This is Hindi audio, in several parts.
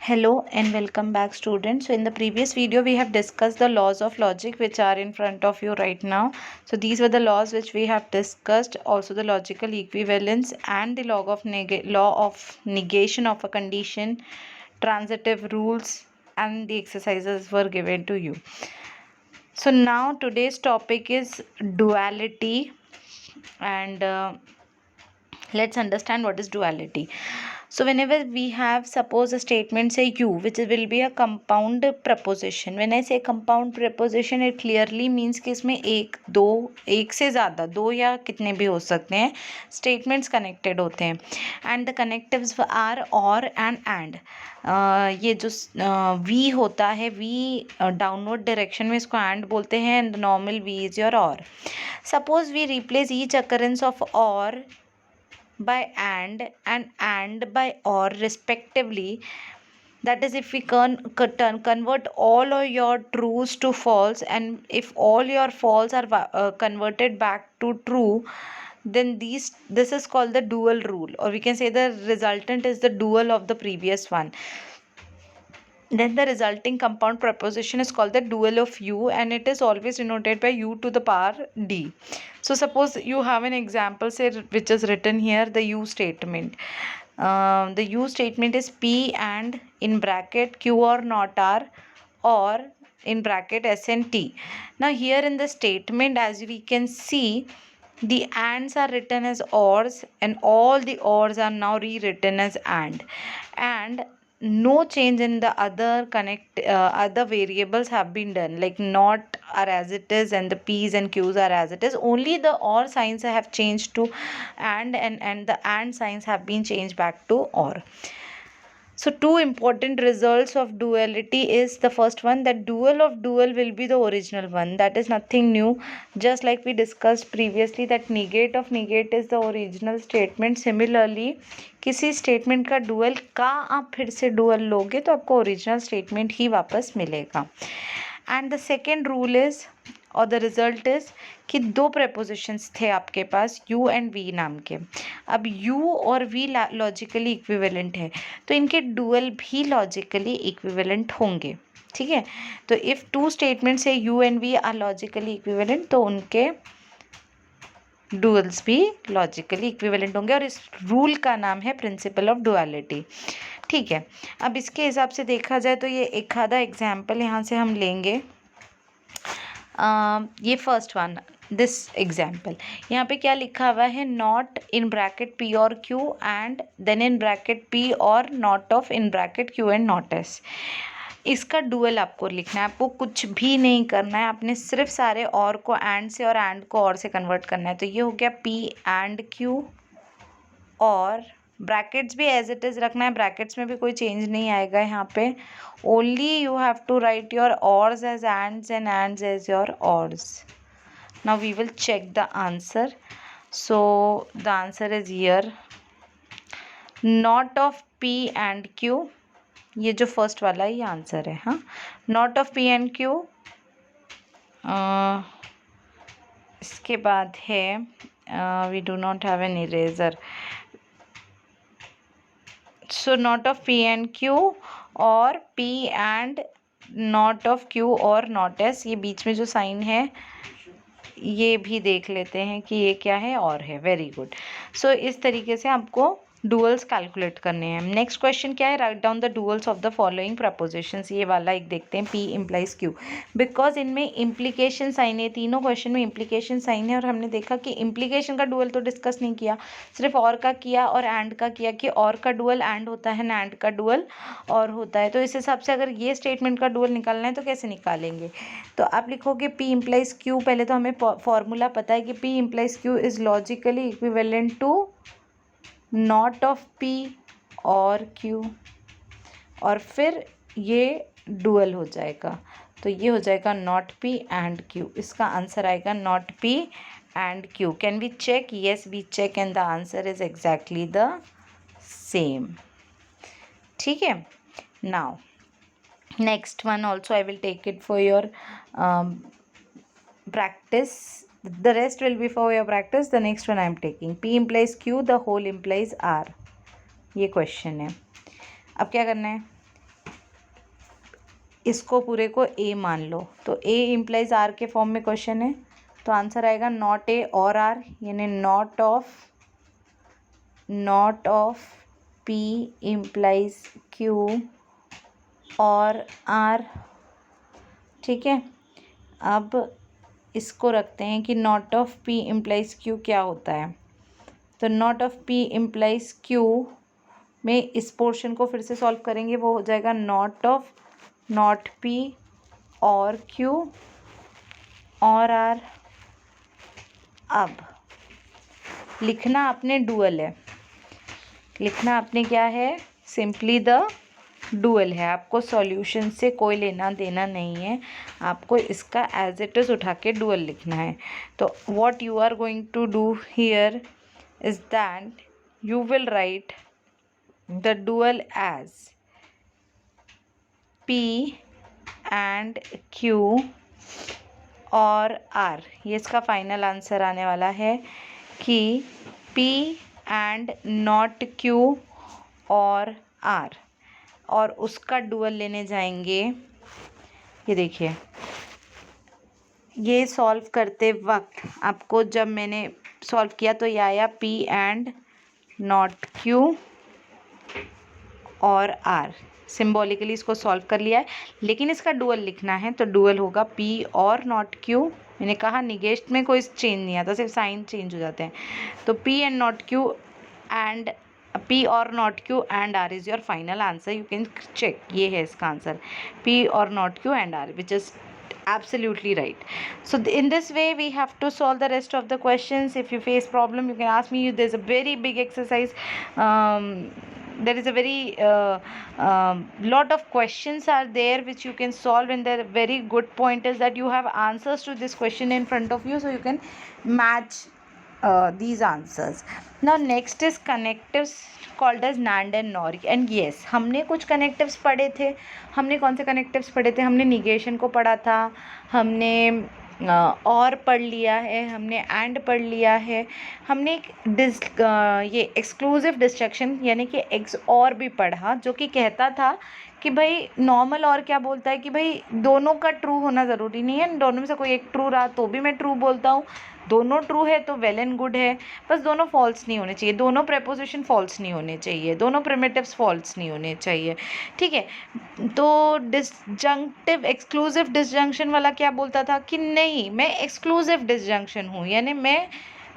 Hello and welcome back, students. So in the previous video we have discussed the laws of logic which are in front of you right now. So these were the laws which we have discussed, also the logical equivalence and the law of negation of a condition, transitive rules, and the exercises were given to you. So now today's topic is duality, and let's understand what is duality. So whenever we have, suppose a statement say you, which will be a compound preposition. When I say compound preposition, it clearly means कि इसमें एक दो, एक से ज़्यादा, दो या कितने भी हो सकते हैं स्टेटमेंट्स कनेक्टेड होते हैं. एंड द कनेक्टिव्स आर और एंड. ये जो वी होता है, वी डाउनवर्ड डायरेक्शन में इसको एंड बोलते हैं, and normal v is your or. Suppose we replace each occurrence of or by and by or respectively. That is, if we convert all of your trues to false, and if all your false are converted back to true, then this is called the dual rule, or we can say the resultant is the dual of the previous one. Then the resulting compound preposition is called the dual of u, and it is always denoted by u to the power d. So suppose you have an example, say, which is written here, the u statement. The u statement is p and in bracket q or not r, or in bracket s and t. Now here in the statement, as we can see, the ands are written as ors, and all the ors are now rewritten as and no change in the other variables have been done, like not are as it is and the p's and q's are as it is. Only the or signs have changed to and the and signs have been changed back to or. So two important results of duality is, the first one, that dual of dual will be the original one. That is nothing new. Just like we discussed previously that negate of negate is the original statement. Similarly, किसी स्टेटमेंट का डुअल का आप फिर से डुअल लोगे तो आपको ओरिजिनल स्टेटमेंट ही वापस मिलेगा. And the second rule is, और द रिजल्ट इज, कि दो प्रेपोजिशंस थे आपके पास यू एंड वी नाम के. अब यू और वी लॉजिकली इक्विवेलेंट है, तो इनके डुअल भी लॉजिकली इक्विवेलेंट होंगे. ठीक है, तो इफ़ टू स्टेटमेंट्स है U and V are logically equivalent, तो उनके डुअल्स भी लॉजिकली इक्विवेलेंट होंगे, और इस रूल का नाम है प्रिंसिपल ऑफ डुअलिटी. ठीक है, अब इसके हिसाब से देखा जाए तो ये एक आधा एग्जाम्पल यहाँ से हम लेंगे. ये फर्स्ट वन, दिस एग्जाम्पल, यहाँ पे क्या लिखा हुआ है, नॉट इन ब्रैकेट पी और Q and then in bracket P or not of in bracket Q and not S. इसका डुअल आपको लिखना है, आपको कुछ भी नहीं करना है, आपने सिर्फ सारे और को एंड से और एंड को और से कन्वर्ट करना है. तो ये हो गया पी एंड क्यू, और ब्रैकेट्स भी एज इट इज़ रखना है, ब्रैकेट्स में भी कोई चेंज नहीं आएगा यहाँ पे. Only you have to write your ors as ands and ands as your ors. Now we will check the answer. So the answer is here, not of p and q. ये जो फर्स्ट वाला ये आंसर है. हाँ, not of P and Q. इसके बाद है, we do not have an eraser. So not of P and Q or P and not of Q or not S. ये बीच में जो साइन है ये भी देख लेते हैं कि ये क्या है, और है. Very good. सो इस तरीके से आपको डुअल्स कैलकुलेट करने हैं. नेक्स्ट क्वेश्चन क्या है, write down the duels of the following propositions. ये वाला एक देखते हैं, पी इम्प्लाइज क्यू, बिकॉज इनमें इम्प्लीकेशन साइन है, तीनों क्वेश्चन में इम्प्लीकेशन साइन है. और हमने देखा कि इम्प्लीकेशन का डुअल तो डिस्कस नहीं किया, सिर्फ और का किया और एंड का किया, कि और का डुअल एंड होता है ना, एंड का डुअल और होता है. तो इस हिसाब से अगर ये स्टेटमेंट का डुअल निकालना है तो कैसे निकालेंगे, तो आप लिखोगे पी इम्प्लाइज क्यू. पहले तो हमें फॉर्मूला पता है कि P implies Q is logically equivalent to not of P और क्यू, और फिर ये डुअल हो जाएगा, तो ये हो जाएगा नॉट पी एंड क्यू. इसका आंसर आएगा not P and Q. Can we check? Yes, we check, and the answer is exactly the same. ठीक है, now next one also I will take it for your practice. The rest will be for your practice. The next one I am taking, P implies Q, the whole implies R. ये क्वेश्चन है. अब क्या करना है, इसको पूरे को ए मान लो, तो ए इम्प्लाइज आर के फॉर्म में क्वेश्चन है, तो आंसर आएगा नॉट ए और आर, यानी not of P implies Q और आर। ठीक है, अब इसको रखते हैं कि not of P implies Q क्या होता है। तो not of P implies Q में इस पोर्शन को फिर से सॉल्व करेंगे, वो हो जाएगा नॉट पी और क्यू और आर। अब लिखना आपने डुअल है, लिखना आपने क्या है, सिंपली द डुअल है। आपको सॉल्यूशन से कोई लेना देना नहीं है, आपको इसका एज इट इज़ उठा के डुअल लिखना है। तो what you are going to do here is that you will write the dual as P and Q और R। ये इसका फाइनल आंसर आने वाला है कि P एंड नॉट Q और R, और उसका डुअल लेने जाएंगे। ये देखिए, ये सॉल्व करते वक्त आपको जब मैंने सॉल्व किया तो ये आया P एंड नॉट Q और R। सिम्बॉलिकली इसको सॉल्व कर लिया है, लेकिन इसका डुअल लिखना है तो डुअल होगा P और नॉट Q। मैंने कहा निगेस्ट में कोई चेंज नहीं आता, सिर्फ साइन चेंज हो जाते हैं। तो P and not Q and P और not Q and R is your final answer. You can check, ये है इसका आंसर, P और not Q and R, which is absolutely right. So in this way we have to solve the rest of the questions. If you face problem, you can ask me. There's a very big exercise. There is a very lot of questions are there which you can solve, and the very good point is that you have answers to this question in front of you, so you can match these answers. Now next is connectives called as NAND and NOR. And yes, हमने कुछ connectives पढ़े थे। हमने कौन से connectives पढ़े थे? हमने negation को पढ़ा था, हमने और पढ़ लिया है, हमने AND पढ़ लिया है, हमने ये एक्सक्लूसिव डिस्ट्रक्शन यानी कि एक्स और भी पढ़ा, जो कि कहता था कि भाई नॉर्मल और क्या बोलता है कि भाई दोनों का ट्रू होना ज़रूरी नहीं है, दोनों में से कोई एक ट्रू रहा तो भी मैं ट्रू बोलता हूँ, दोनों ट्रू है तो वेल एंड गुड है, बस दोनों फॉल्स नहीं होने चाहिए, दोनों प्रेपोजिशन फॉल्स नहीं होने चाहिए, दोनों प्रिमिटिव्स फॉल्स नहीं होने चाहिए। ठीक है, तो डिसजंक्टिव एक्सक्लूसिव डिसजंक्शन वाला क्या बोलता था कि नहीं, मैं एक्सक्लूसिव डिसजंक्शन हूँ, यानी मैं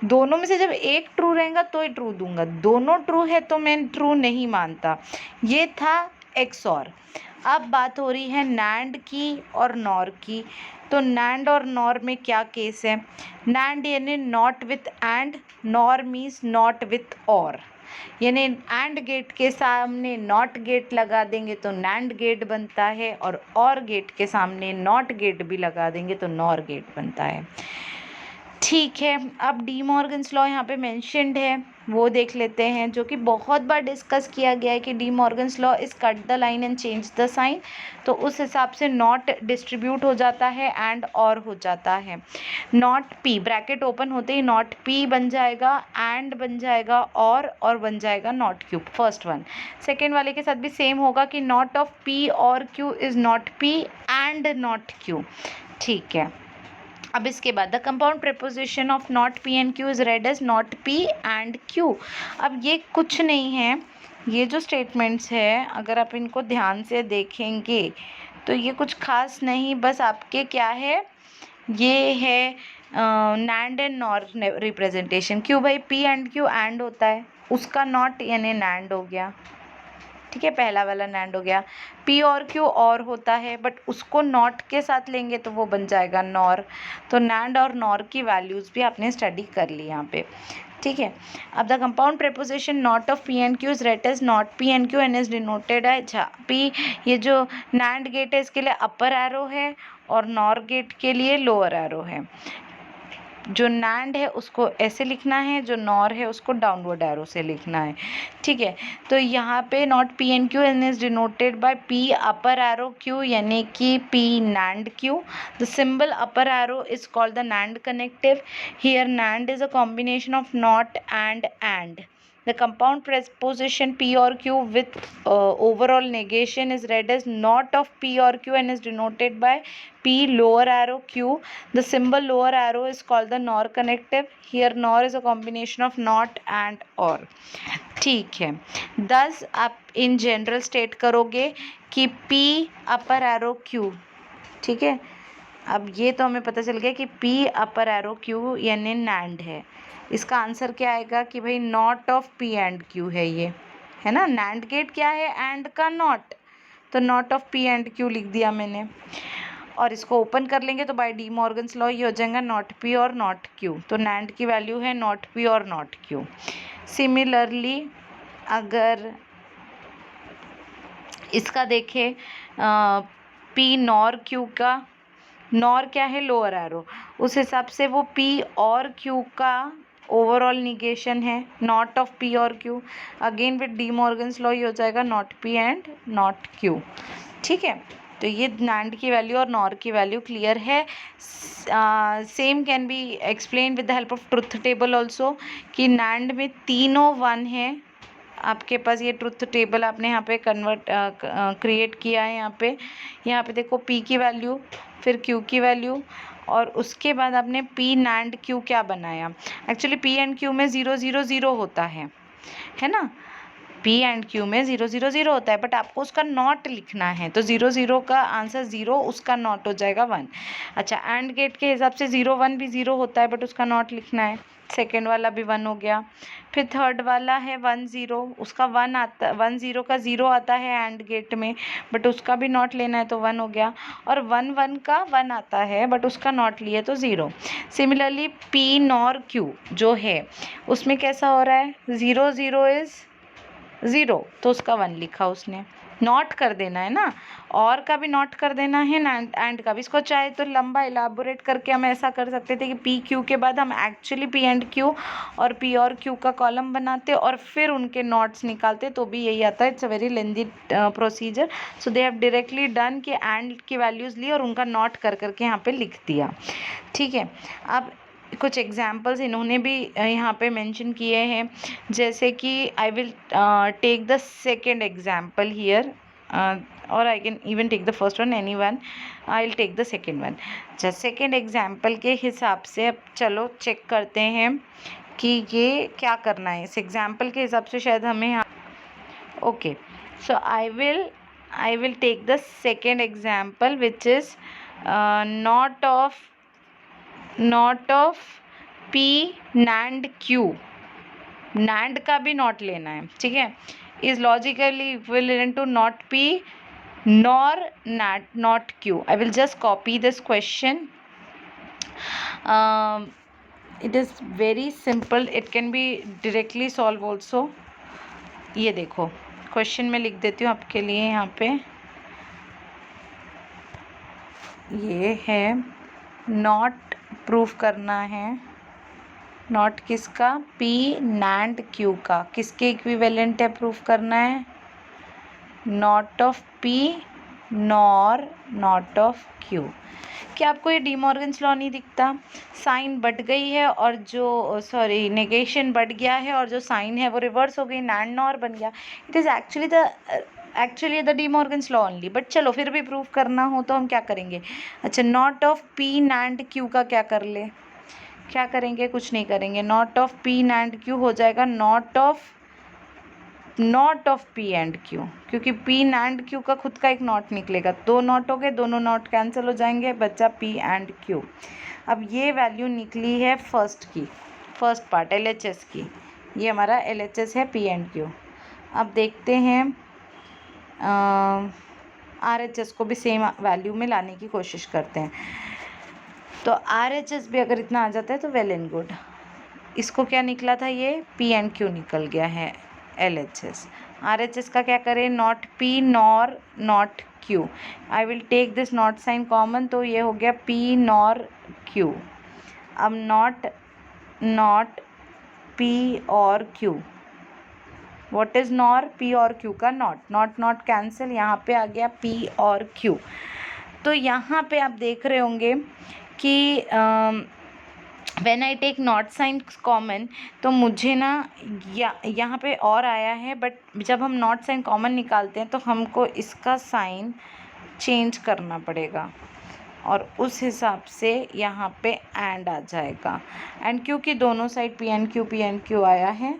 दोनों में से जब एक ट्रू रहेगा तो ही ट्रू दूंगा, दोनों ट्रू है तो मैं ट्रू नहीं मानता। ये था एक्स और। अब बात हो रही है नैंड की और नॉर की। तो नैंड और नॉर में क्या केस है? नैंड यानी not with and, nor means not with और, यानी एंड गेट के सामने नॉट गेट लगा देंगे तो नैंड गेट बनता है, और गेट के सामने नॉट गेट भी लगा देंगे तो नॉर गेट बनता है। ठीक है, अब डी मॉर्गन्स लॉ यहाँ पे मेंशन्ड है, वो देख लेते हैं, जो कि बहुत बार डिस्कस किया गया है कि De Morgan's law is cut the line and change the sign. तो उस हिसाब से नॉट डिस्ट्रीब्यूट हो जाता है एंड और हो जाता है। नॉट पी ब्रैकेट ओपन होते ही नॉट पी बन जाएगा, एंड बन जाएगा, और बन जाएगा not Q, first one. Second वाले के साथ भी सेम होगा कि नॉट ऑफ पी और Q is not P and not Q. ठीक है, अब इसके बाद the compound preposition of not P and Q is read as not P and Q. अब ये कुछ नहीं है, ये जो स्टेटमेंट्स है अगर आप इनको ध्यान से देखेंगे तो ये कुछ खास नहीं, बस आपके क्या है, ये है नैंड एंड नॉर रिप्रेजेंटेशन। क्यों भाई, पी एंड क्यू एंड होता है, उसका नॉट यानी नैंड हो गया। ठीक है, पहला वाला नैंड हो गया। पी और क्यू और होता है, बट उसको नॉट के साथ लेंगे तो वो बन जाएगा नॉर। तो नैंड और नॉर की वैल्यूज़ भी आपने स्टडी कर ली यहाँ पे। ठीक है, अब the compound preposition not of P and Q is read as not P and Q and is denoted है। अच्छा, पी ये जो नैंड गेट है इसके लिए अपर एरो है और नॉर गेट के लिए लोअर एरो है। जो नैंड है उसको ऐसे लिखना है, जो नॉर है उसको डाउनवर्ड एरो से लिखना है। ठीक है, तो यहाँ पे not P and Q and is denoted by P upper arrow Q, यानी कि P NAND Q. The symbol upper arrow is called the NAND connective. Here NAND is a combination of not and The compound preposition P or Q with overall negation is read as not of P or Q and is denoted by P lower arrow Q. The symbol lower arrow is called the NOR connective. Here NOR is a combination of not and or. ठीक है, thus आप in general state करोगे कि P upper arrow Q. ठीक है, अब ये तो हमें पता चल गया कि P upper arrow Q यानी NAND है. इसका आंसर क्या आएगा कि भाई not of P and Q है ये, है ना. NAND गेट क्या है, एंड का नॉट, तो not of P and Q लिख दिया मैंने. और इसको ओपन कर लेंगे तो बाय डी मॉर्गन्स लॉ ये हो जाएगा नॉट P और नॉट Q. तो NAND की वैल्यू है नॉट P और नॉट Q. सिमिलरली अगर इसका देखें P नॉर Q का, नॉर क्या है, लोअर एरो, उस हिसाब से वो P और Q का ओवरऑल निगेशन है, नॉट ऑफ P और Q. Again with D Morgan's law ये हो जाएगा not P and not Q. ठीक है, तो ये NAND की वैल्यू और NOR की वैल्यू क्लियर है. Same can be explain with the help of truth table also कि NAND में तीनों 1 है. आपके पास ये ट्रुथ टेबल आपने यहाँ पे कन्वर्ट क्रिएट किया है. यहाँ पे देखो P की वैल्यू, फिर Q की वैल्यू, और उसके बाद आपने P NAND Q क्या बनाया. एक्चुअली P एंड Q में 0 0 0 होता है ना. P एंड Q में 0 0 0 होता है, बट आपको उसका नॉट लिखना है, तो 0 0 का आंसर 0, उसका नॉट हो जाएगा 1. अच्छा, एंड गेट के हिसाब से 0 1 भी 0 होता है, बट उसका नॉट लिखना है. सेकेंड वाला भी 1 हो गया. फिर थर्ड वाला है 1 0, उसका 1 आता, 1 0 का 0 आता है एंड गेट में, बट उसका भी नॉट लेना है, तो 1 हो गया. और 1 1 का 1 आता है, बट उसका नॉट लिए तो 0. सिमिलरली P नॉर Q जो है उसमें कैसा हो रहा है, 0 0 इज़ 0, तो उसका 1 लिखा उसने. नॉट कर देना है ना, और का भी नॉट कर देना है, एंड का भी. इसको चाहे तो लंबा इलाबोरेट करके हम ऐसा कर सकते थे कि P Q के बाद हम एक्चुअली P एंड Q और P और Q का कॉलम बनाते और फिर उनके नॉट्स निकालते, तो भी यही आता है. It's a very lengthy procedure. So they have directly done कि एंड की वैल्यूज़ ली और उनका नॉट कर करके यहाँ पे लिख दिया. ठीक है, अब कुछ एग्जाम्पल्स इन्होंने भी यहाँ पे मेंशन किए हैं, जैसे कि I will take the second example here, और I can even take the first one, any one. I will take the second one. अच्छा, सेकेंड एग्जाम्पल के हिसाब से अब चलो चेक करते हैं कि ये क्या करना है. इस एग्जाम्पल के हिसाब से शायद हमें, okay, so I will take the second example which is not of P NAND Q. NAND का भी नॉट लेना है, ठीक है. Is logically equivalent to not P nor not Q. I will just copy this question. It is very simple, it can be directly solve also. ये देखो क्वेश्चन में लिख देती हूँ आपके लिए. यहाँ पे ये है, नॉट प्रूफ करना है, नॉट किसका, P NAND Q का. किसके इक्विवेलेंट है प्रूफ करना है, not of P nor not of Q. क्या आपको ये डी मॉर्गन्स लॉ नहीं दिखता, साइन बढ़ गई है और जो नेगेशन बढ़ गया है और जो साइन है वो रिवर्स हो गई, NAND नॉर बन गया. It is actually the D Morgan's law only, but चलो फिर भी प्रूफ करना हो तो हम क्या करेंगे. अच्छा, not of P NAND Q का क्या करेंगे, कुछ नहीं करेंगे. Not of P NAND Q हो जाएगा not of P and Q, क्योंकि P NAND Q का खुद का एक नॉट निकलेगा. 2 नॉट हो गए, दोनों नॉट कैंसिल हो जाएंगे, बचा P एंड Q. अब ये वैल्यू निकली है फर्स्ट पार्ट LHS की. ये हमारा LHS है P एंड Q. अब देखते हैं RHS को भी सेम वैल्यू में लाने की कोशिश करते हैं. तो RHS भी अगर इतना आ जाता है तो वेल एंड गुड. इसको क्या निकला था, ये P एंड Q निकल गया है LHS. RHS का क्या करें, not P nor not Q. I will take this not sign common, तो ये हो गया P नॉर Q. अब नॉट P और Q. What is nor, P और Q का नॉट कैंसिल, यहाँ पे आ गया P और Q. तो यहाँ पे आप देख रहे होंगे कि when I take not sign common, तो मुझे ना यहाँ पे और आया है, बट जब हम नॉट साइन कॉमन निकालते हैं तो हमको इसका साइन चेंज करना पड़ेगा और उस हिसाब से यहाँ पे एंड आ जाएगा। एंड क्योंकि दोनों साइड पी एंड क्यू आया है,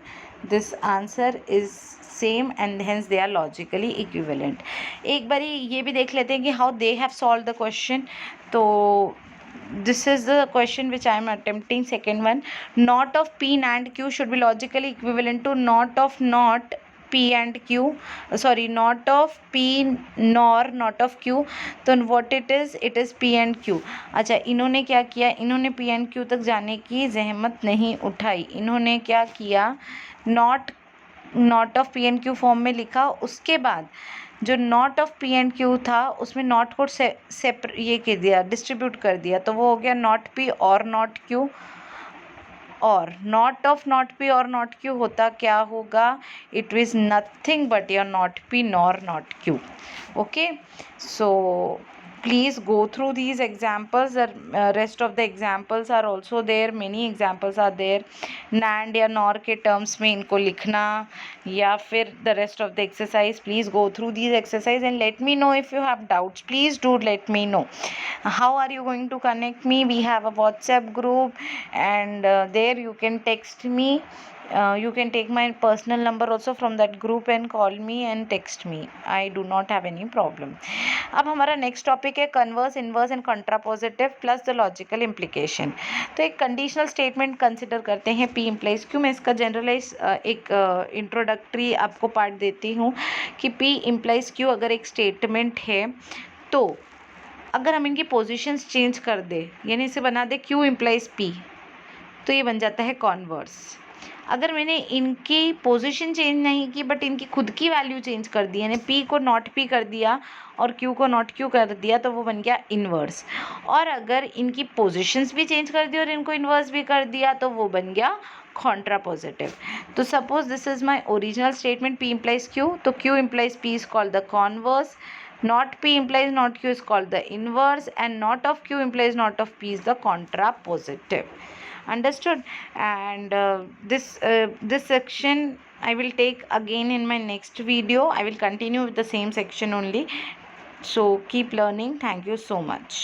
this answer is same and hence they are logically equivalent. एक बारी ये भी देख लेते हैं कि how they have solve the question. तो this is the question which I am attempting, second one. Not of P and Q should be logically equivalent to not of not P and Q, sorry, not of P nor not of Q. तो what it is P and Q. अच्छा, इन्होंने क्या किया, इन्होंने P and Q तक जाने की जहमत नहीं उठाई। इन्होंने क्या किया, not of P and Q form में लिखा, उसके बाद जो not of P and Q था उसमें नॉट को ये कर दिया, डिस्ट्रीब्यूट कर दिया, तो वो हो गया not P or not Q. Or not of not P or not Q होता क्या होगा, it is nothing but your not P nor not Q. Okay, so please go through these examples. The rest of the examples are also there, many examples are there. NAND या NOR के terms में इनको लिखना, या फिर the rest of the exercise, please go through these exercise and let me know if you have doubts. Please do let me know. How are you going to connect me? We have a WhatsApp group, and there you can text me. You can take my personal number also from that group and call me and text me. I do not have any problem. अब हमारा नेक्स्ट टॉपिक है converse, inverse and contrapositive plus the logical implication. तो एक कंडीशनल स्टेटमेंट कंसिडर करते हैं, पी इम्प्लाइज क्यू। मैं इसका जनरलाइज एक इंट्रोडक्टरी आपको पार्ट देती हूँ कि पी इम्प्लाइज क्यू अगर एक स्टेटमेंट है, तो अगर हम इनकी पोजिशंस चेंज कर दे, यानी इसे बना दे क्यू इम्प्लाइज पी, तो ये बन जाता है कॉन्वर्स। अगर मैंने इनकी पोजीशन चेंज नहीं की बट इनकी खुद की वैल्यू चेंज कर दी, यानी पी को नॉट पी कर दिया और क्यू को नॉट क्यू कर दिया, तो वो बन गया इन्वर्स। और अगर इनकी पोजीशंस भी चेंज कर दी और इनको इन्वर्स भी कर दिया, तो वो बन गया कॉन्ट्रापोजिटिव। तो suppose this is my original statement, P implies Q, तो Q implies P is called the converse, not P implies not Q is called the inverse, and not of Q implies not of P is the contrapositive. Understood? And this section I will take again in my next video. I will continue with the same section only. So keep learning. Thank you so much.